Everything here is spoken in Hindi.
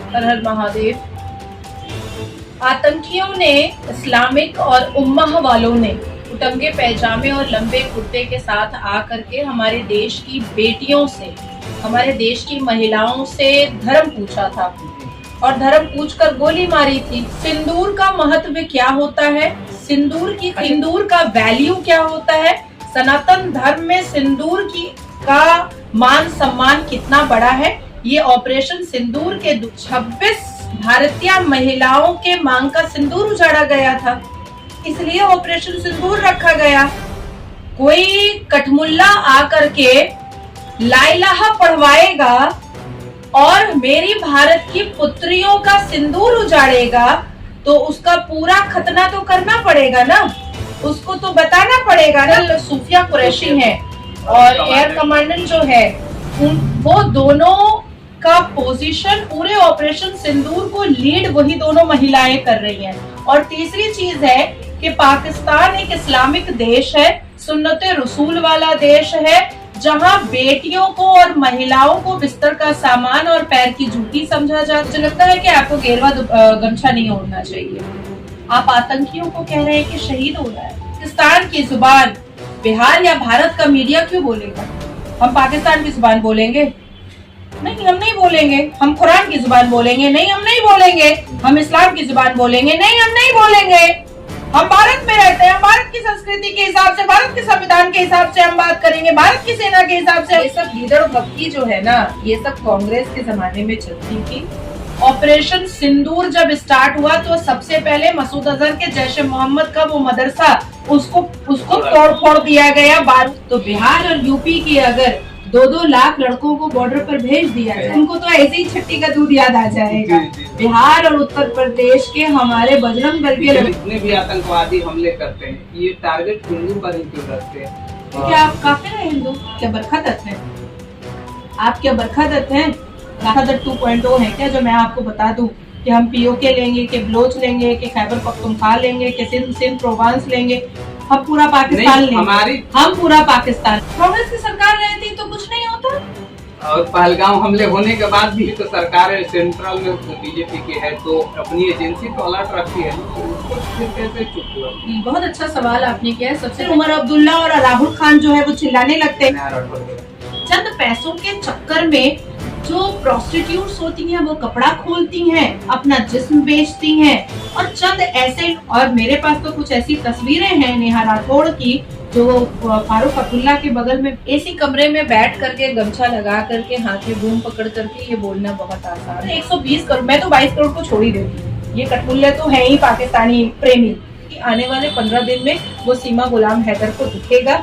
हर हर महादेव। आतंकियों ने, इस्लामिक और उम्मह वालों ने उटंगे पैजामे और लंबे कुर्ते के साथ आकर के हमारे देश की बेटियों से, हमारे देश की महिलाओं से धर्म पूछा था और धर्म पूछकर गोली मारी थी। सिंदूर का महत्व क्या होता है, सिंदूर का वैल्यू क्या होता है, सनातन धर्म में सिंदूर का मान सम्मान कितना बड़ा है, ये ऑपरेशन सिंदूर के 26 भारतीय महिलाओं के मांग का सिंदूर उजाड़ा गया था, इसलिए ऑपरेशन सिंदूर रखा गया। कोई कठमुल्ला आकर के ला इलाहा पढ़वाएगा और मेरी भारत की पुत्रियों का सिंदूर उजाड़ेगा तो उसका पूरा खतना तो करना पड़ेगा ना, उसको तो बताना पड़ेगा ना। सूफिया कुरैशी है और एयर कमांडेंट जो है वो दोनों का पोजीशन पूरे ऑपरेशन सिंदूर को लीड वही दोनों महिलाएं कर रही हैं। और तीसरी चीज है कि पाकिस्तान एक इस्लामिक देश है, सुन्नते रसूल वाला देश है, जहां बेटियों को और महिलाओं को बिस्तर का सामान और पैर की जूती समझा जाता है। मुझे लगता है कि आपको गेरवा गमछा नहीं ओढ़ना चाहिए। आप आतंकियों को कह रहे हैं कि शहीद हो रहा है। पाकिस्तान की जुबान बिहार या भारत का मीडिया क्यों बोलेगा? हम पाकिस्तान की जुबान बोलेंगे? नहीं, हम नहीं बोलेंगे। हम कुरान की जुबान बोलेंगे? नहीं, हम नहीं बोलेंगे। हम इस्लाम की जुबान बोलेंगे? नहीं, हम नहीं बोलेंगे। हम भारत में रहते हैं, भारत की संस्कृति के हिसाब से, भारत के संविधान के हिसाब से हम बात करेंगे, भारत की सेना के हिसाब से। ये सब लीडर भक्ति जो है ना, ये सब कांग्रेस के जमाने में चलती थी। ऑपरेशन सिंदूर जब स्टार्ट हुआ तो सबसे पहले मसूद अजहर के जैश मोहम्मद का वो मदरसा उसको तोड़ फोड़ दिया गया। तो बिहार और यूपी की अगर 2-2 लाख लड़कों को बॉर्डर पर भेज दिया जाए, उनको तो ऐसे ही छट्टी का दूध याद आ जाएगा। बिहार और उत्तर प्रदेश के हमारे बजरंग दल के जितने भी आतंकवादी हमले करते हैं, ये टारगेट हिंदू पर ही क्यों रखते हैं? क्या आप काफिर हैं हिंदू? क्या बरखदत हैं आप? क्या बरखदत हैं? बरखदत 2.0 है क्या, जो मैं आपको बता दूं कि हम पीओके लेंगे, कि बलोच लेंगे, कि खैबर पख्तूनख्वा लेंगे, कि सिंध प्रोवांस लेंगे, हम पूरा पाकिस्तान लेंगे। हम पूरा पाकिस्तान। कांग्रेस की सरकार रहती तो कुछ नहीं होता। और पहलगाम हमले होने के बाद भी तो सरकार सेंट्रल में बीजेपी की है, तो अपनी एजेंसी तो अलर्ट रखती है, तो उसको कैसे चुप हुआ? बहुत अच्छा सवाल आपने किया है। सबसे उमर अब्दुल्ला और राहुल खान जो है वो चिल्लाने लगते हैं। चंद पैसों के चक्कर में जो प्रोस्टिट्यूट्स होती हैं वो कपड़ा खोलती हैं, अपना जिस्म बेचती हैं, और चंद ऐसे, और मेरे पास तो कुछ ऐसी तस्वीरें हैं नेहा राठौड़ की, जो फारूक अब्दुल्ला के बगल में एसी कमरे में बैठ करके गमछा लगा करके हाथ में बूम पकड़ करके ये बोलना बहुत आसान है। 120 करोड़, मैं तो 22 करोड़ को छोड़ ही देती हूँ। ये कठपुल्ले तो है ही पाकिस्तानी प्रेमी। आने वाले 15 दिन में वो सीमा गुलाम हैदर को दिखेगा।